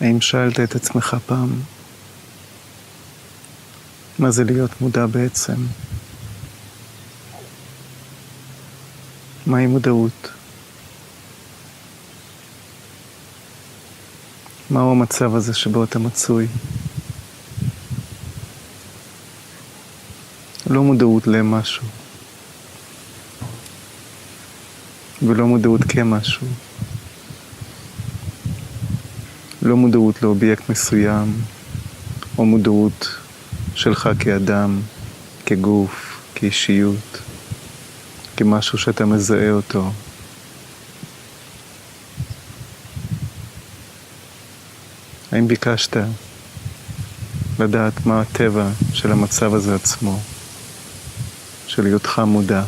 האם שאלת את עצמך פעם, מה זה להיות מודע בעצם? מהי מודעות? מהו המצב הזה שבו אתה מצוי? לא מודעות למשהו, ולא מודעות כמשהו. לא מודעות לאובייקט מסוים, או מודעות שלך כאדם, כגוף, כאישיות, כמשהו שאתה מזהה אותו. האם ביקשת לדעת מה הטבע של המצב הזה עצמו, של היותך מודע?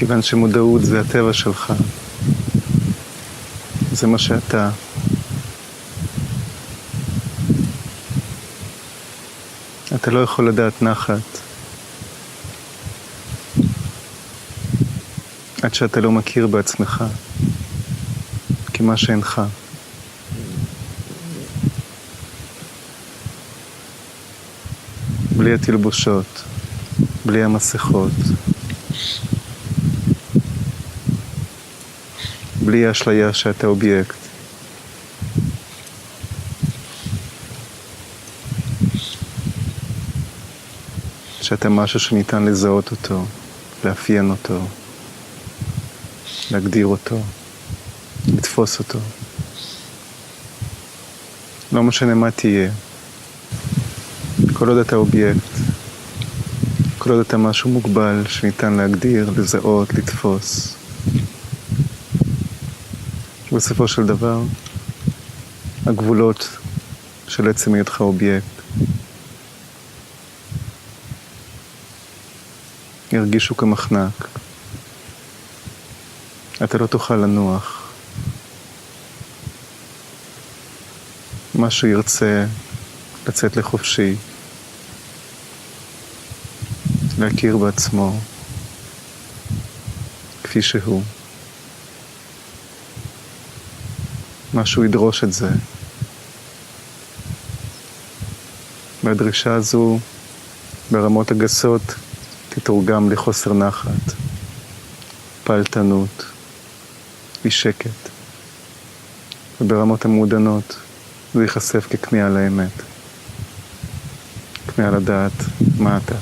כיוון שמודעות זה הטבע שלך, זה מה שאתה. אתה לא יכול לדעת נחת עד שאתה לא מכיר בעצמך כמה שאינך. בלי התלבושות, בלי המסכות, בלי האשליה שאתה אובייקט. שאתה משהו שניתן לזהות אותו, לאפיין אותו, להגדיר אותו, לתפוס אותו. לא משנה מה תהיה. כל עוד אתה אובייקט, כל עוד אתה משהו מוגבל שניתן להגדיר, לזהות, לתפוס. בסופו של דבר, הגבולות של עצם היותך אובייקט ירגישו כמחנק. אתה לא תוכל לנוח. משהו ירצה לצאת לחופשי, להכיר בעצמו כפי שהוא. משהו ידרוש את זה. והדרישה הזו ברמות הגסות תתורגם לחוסר נחת, פעלתנות, אי שקט. וברמות המעודנות זה ייחשף ככמיהה לאמת. כמיהה לדעת מה אתה.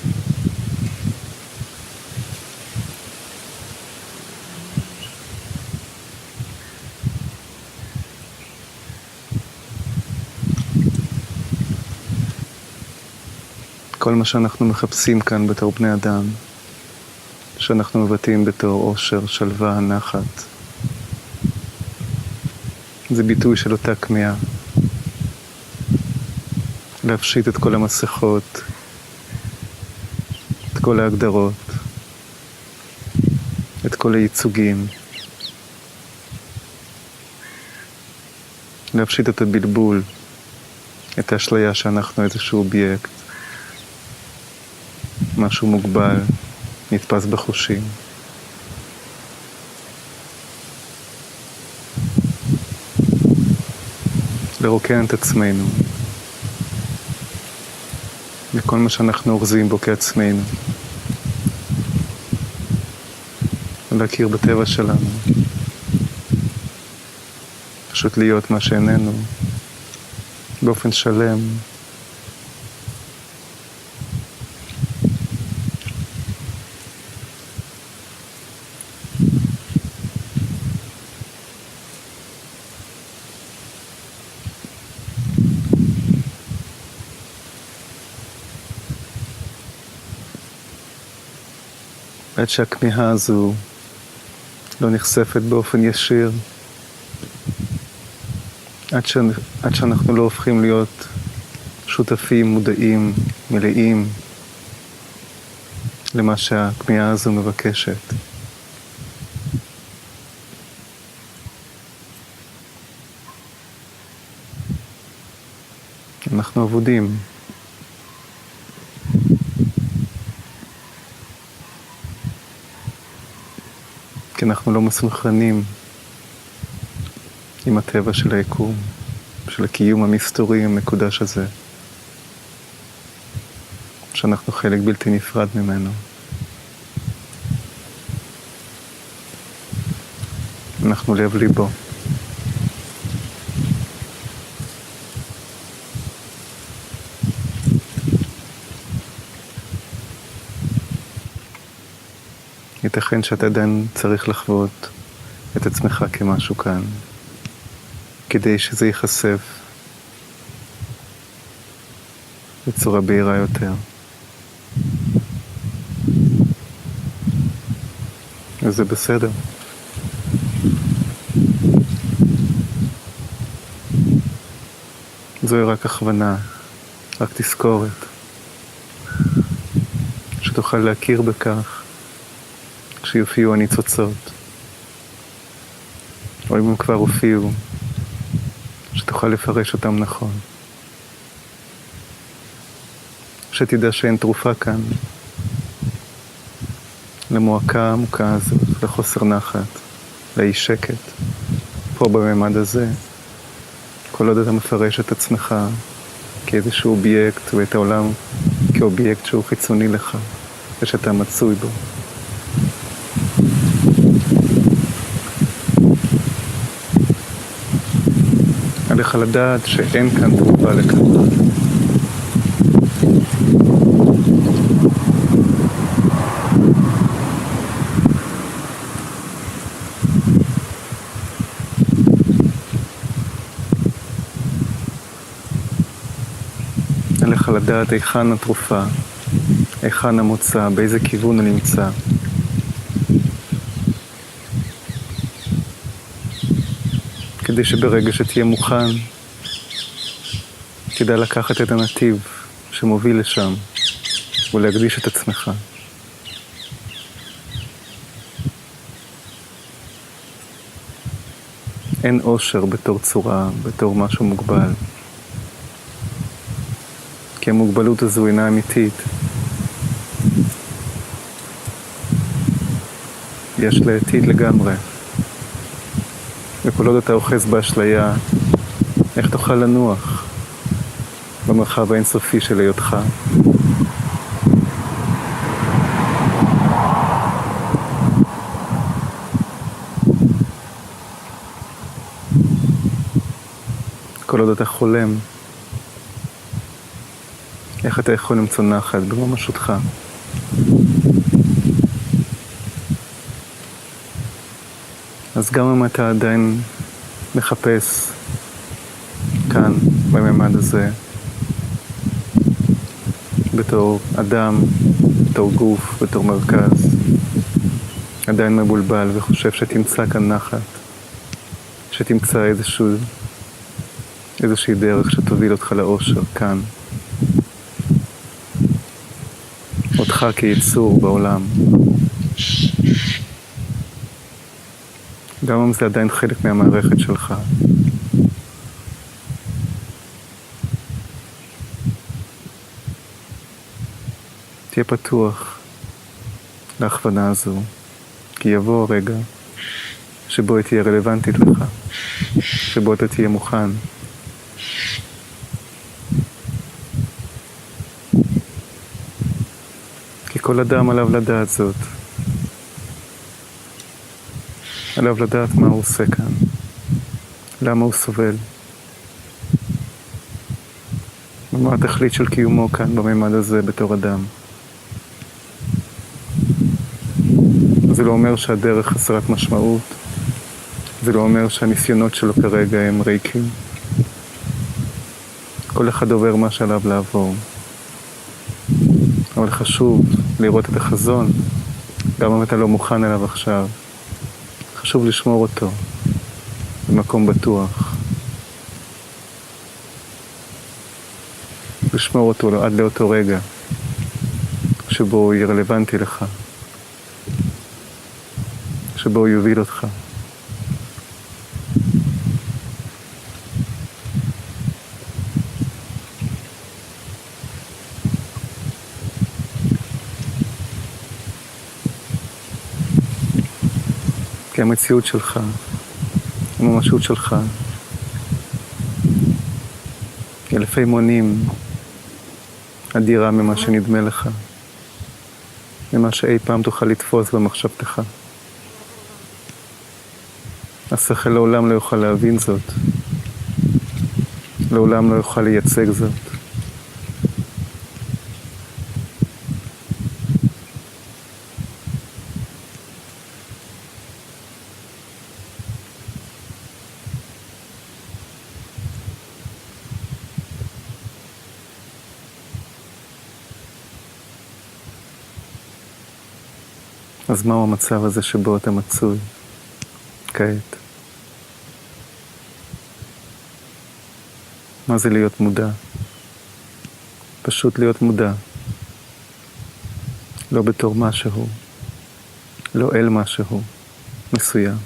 כל מה שאנחנו מחפשים כאן בתור בני אדם, שאנחנו מבטאים בתור אושר, שלווה, נחת, זה ביטוי של אותה כמיהה. להפשיט את כל המסכות, את כל ההגדרות, את כל הייצוגים. להפשיט את הבלבול, את האשליה שאנחנו איזשהו אובייקט. משהו מוגבל, נתפס בחושים. לרוקן את עצמנו לכל מה שאנחנו אוחזים בו כעצמנו. להכיר בטבע שלנו. פשוט להיות מה שאיננו, באופן שלם. עד שהכמיהה הזו לא נחשפת באופן ישיר עד שאנחנו לא הופכים להיות שותפים, מודעים, מלאים למה שהכמיהה הזו מבקשת. אנחנו עבודים. כי אנחנו לא מסונכרנים עם הטבע של היקום, של הקיום המסתורי המקודש הזה, שאנחנו חלק בלתי נפרד ממנו. אנחנו לב ליבו. ייתכן שאתה עדיין צריך לחוות את עצמך כמשהו כאן, כדי שזה ייחשף בצורה בהירה יותר. וזה בסדר. זוהי רק הכוונה, רק תזכורת, שתוכל להכיר בכך כשיופיעו הניצוצות, או אם הם כבר הופיעו, שתוכל לפרש אותם נכון. שתדע שאין תרופה כאן למועקה העמוקה הזאת, לחוסר נחת, לאי שקט, פה בממד הזה, כל עוד אתה מפרש את עצמך כאיזשהו אובייקט, ואת העולם כאובייקט שהוא חיצוני לך, ושאתה מצוי בו. עליך לדעת שאין כאן תרופה לכך. עליך לדעת היכן התרופה, היכן המוצא, באיזה כיוון הוא נמצא. כדי שברגע שתהיה מוכן, כדאי לקחת את הנתיב שמוביל לשם ולהקדיש את עצמך. אין אושר בתור צורה, בתור משהו מוגבל. כי המוגבלות הזו אינה אמיתית. יש לה עתיד לגמרי. וכל עוד אתה אוחז באשליה, איך תוכל לנוח במרחב האינסופי של היותך? כל עוד אתה חולם, איך אתה יכול למצוא נחת בממשותך? אז גם אם אתה עדיין מחפש כאן, בממד הזה, בתור אדם, בתור גוף, בתור מרכז, עדיין מבולבל וחושב שתמצא כאן נחת, שתמצא איזושהי דרך שתוביל אותך לאושר כאן. אותך כיצור בעולם. גם אם זה עדיין חלק מהמערכת שלך. תהיה פתוח להכוונה הזו, כי יבוא הרגע שבו היא תהיה רלוונטית לך, שבו אתה תהיה מוכן. כי כל אדם עליו לדעת זאת. עליו לדעת מה הוא עושה כאן, למה הוא סובל, ומה התכלית של קיומו כאן בממד הזה בתור אדם. זה לא אומר שהדרך חסרת משמעות, זה לא אומר שהניסיונות שלו כרגע הם ריקים. כל אחד עובר מה שעליו לעבור. אבל חשוב לראות את החזון, גם אם אתה לא מוכן אליו עכשיו. חשוב לשמור אותו במקום בטוח, לשמור אותו עד לאותו רגע שבו הוא יהיה רלוונטי לך, שבו הוא יוביל אותך. כי המציאות שלך, הממשות שלך, היא אלפי מונים אדירה ממה שנדמה לך, ממה שאי פעם תוכל לתפוס במחשבתך. השכל לעולם לא יוכל להבין זאת, לעולם לא יוכל לייצג זאת. אז מהו המצב הזה שבו אתה מצוי כעת? מה זה להיות מודע? פשוט להיות מודע. לא בתור משהו, לא אל משהו מסוים,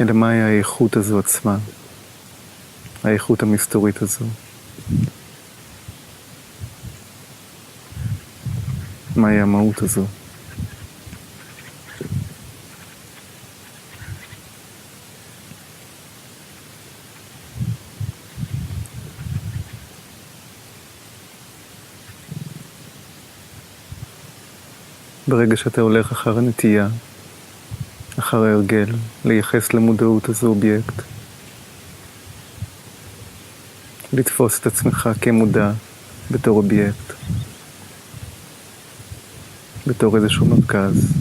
אלא מהי האיכות הזו עצמה, האיכות המסתורית הזו. מהי המהות הזו? ברגע שאתה הולך אחר הנטייה, אחר ההרגל, לייחס למודעות הזו אובייקט, לתפוס את עצמך כמודע בתור אובייקט, בתור איזשהו מרכז.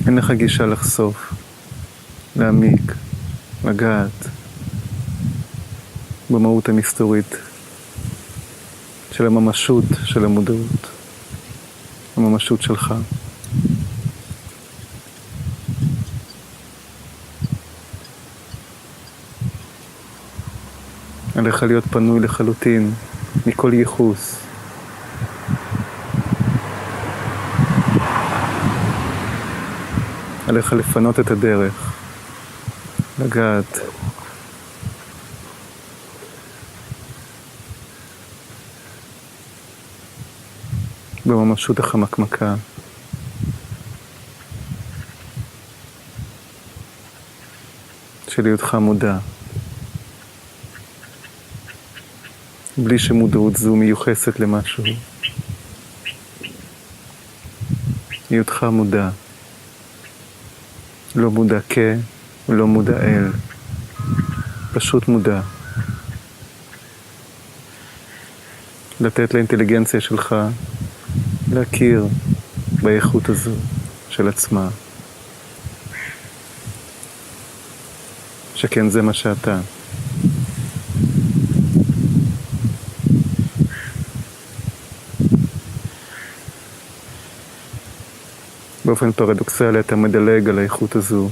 אין לך גישה לחשוף, להעמיק, לגעת במהות המסתורית של הממשות של המודעות, הממשות שלך. עליך להיות פנוי לחלוטין מכל ייחוס. עליך לפנות את הדרך, לגעת בממשות החמקמקה, של היותך מודע, בלי שמודעות זו מיוחסת למשהו. היותך מודע, לא מודע ולא מודע אל, פשוט מודע. לתת לאינטליגנציה שלך להכיר באיכות הזו של עצמה, שכן זה מה שאתה. באופן פרדוקסלי אתה מדלג על האיכות הזו,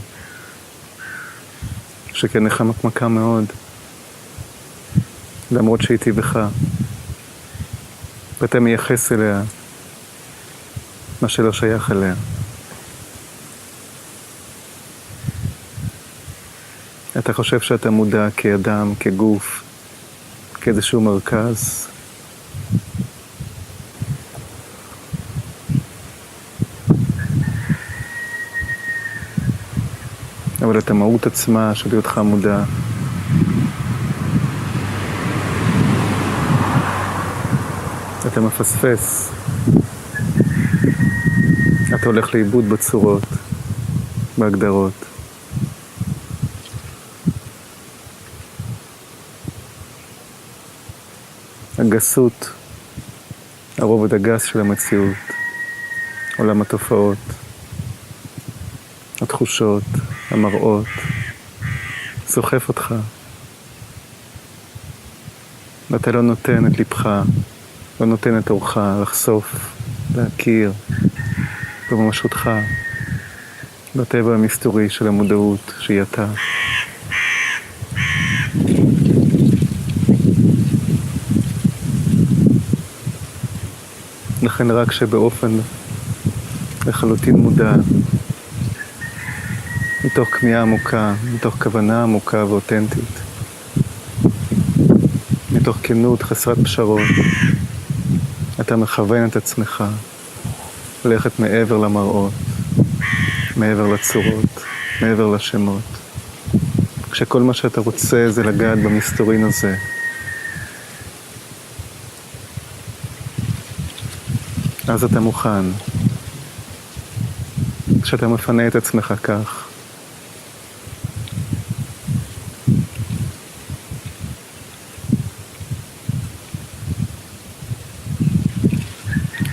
שכן לך מקמקה מאוד, למרות שהיא טבעך, ואתה מייחס אליה מה שלא שייך אליה. אתה חושב שאתה מודע כאדם, כגוף, כאיזשהו מרכז, אבל את המהות עצמה של היותך מודע, אתה מפספס. אתה הולך לאיבוד בצורות, בהגדרות. הגסות, הרובד הגס של המציאות, עולם התופעות, התחושות, המראות, סוחף אותך. ואתה לא נותן את ליבך, לא נותן את אורך לחשוף, להכיר בממשותך, בטבע המסתורי של המודעות שהיא אתה. לכן רק שבאופן לחלוטין מודע, מתוך כמיהה עמוקה, מתוך כוונה עמוקה ואותנטית, מתוך כנות חסרת פשרות, אתה מכוון את עצמך ללכת מעבר למראות, מעבר לצורות, מעבר לשמות. כשכל מה שאתה רוצה זה לגעת במסתורין הזה. אז אתה מוכן. כשאתה מפנה את עצמך כך.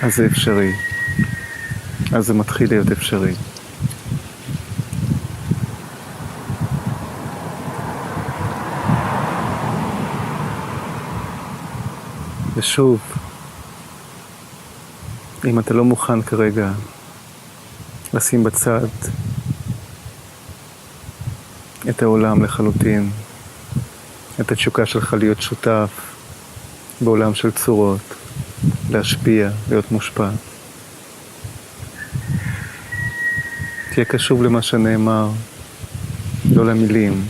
אז זה אפשרי. אז זה מתחיל להיות אפשרי. ושוב, אם אתה לא מוכן כרגע לשים בצד את העולם לחלוטין, את התשוקה שלך להיות שותף בעולם של צורות, להשפיע, להיות מושפע. תהיה קשוב למה שנאמר, לא למילים,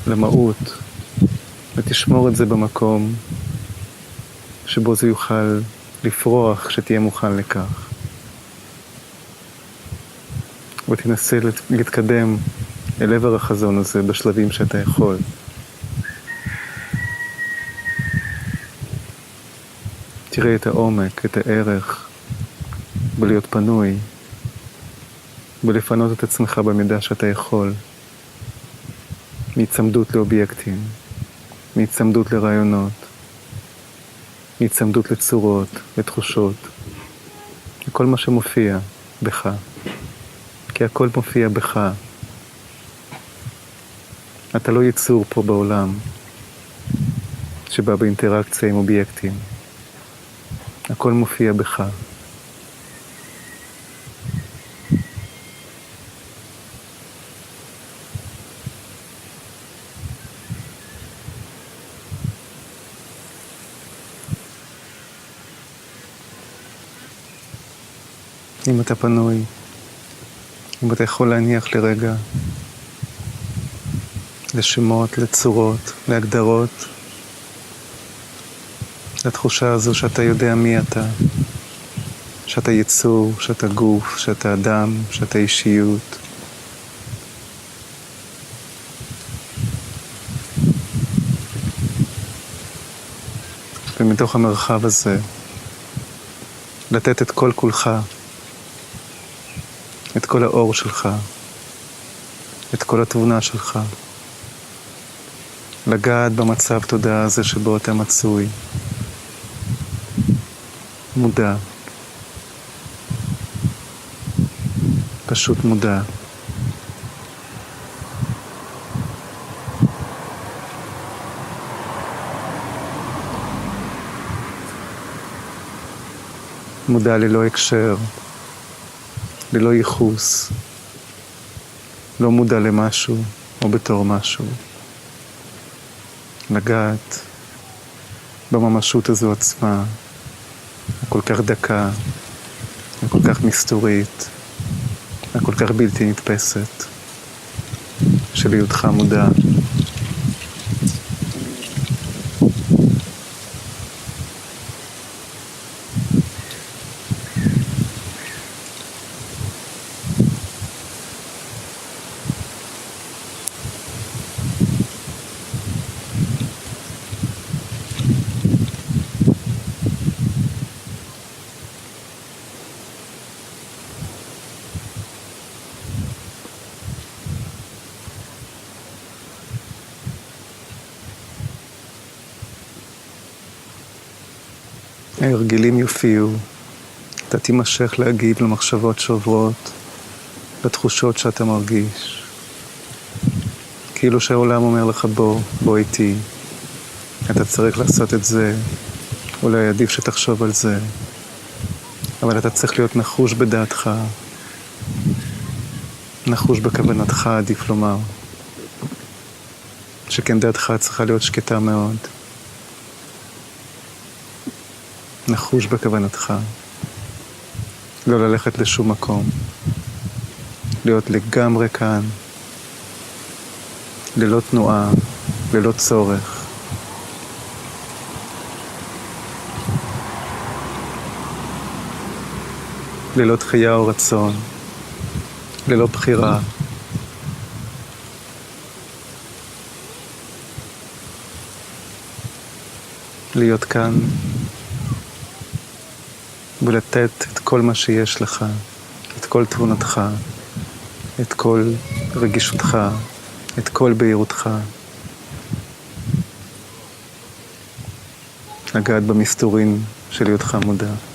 למהות, ותשמור את זה במקום שבו זה יוכל לפרוח כשתהיה מוכן לכך. ותנסה להתקדם אל עבר החזון הזה בשלבים שאתה יכול. תראה את העומק, את הערך, בלהיות פנוי, בלפנות את עצמך במידה שאתה יכול, מהצמדות לאובייקטים, מהצמדות לרעיונות, מהצמדות לצורות, לתחושות, לכל מה שמופיע בך, כי הכל מופיע בך. אתה לא יצור פה בעולם שבא באינטראקציה עם אובייקטים. הכל מופיע בך. אם אתה פנוי, אם אתה יכול להניח לרגע לשמות, לצורות, להגדרות, לתחושה הזו שאתה יודע מי אתה, שאתה יצור, שאתה גוף, שאתה אדם, שאתה אישיות. ומתוך המרחב הזה, לתת את כל כולך, את כל האור שלך, את כל התבונה שלך, לגעת במצב תודעה הזה שבו אתה מצוי, מודע, פשוט מודע. מודע ללא הקשר, ללא ייחוס, לא מודע למשהו או בתור משהו. לגעת בממשות הזו עצמה, הכל כך דקה, הכל כך מסתורית, הכל כך בלתי נתפסת, של היותך מודע. ההרגלים יופיעו, אתה תימשך להגיב למחשבות שעוברות, לתחושות שאתה מרגיש. כאילו שהעולם אומר לך בוא איתי, אתה צריך לעשות את זה, אולי עדיף שתחשוב על זה, אבל אתה צריך להיות נחוש בדעתך, נחוש בכוונתך, עדיף לומר, שכן דעתך צריכה להיות שקטה מאוד. נחוש בכוונתך, לא ללכת לשום מקום. להיות לגמרי כאן. ללא תנועה, ללא צורך. ללא דחייה או רצון. ללא בחירה. להיות כאן ולתת את כל מה שיש לך, את כל תבונתך, את כל רגישותך, את כל בהירותך. לגעת במסתורין של היותך מודע.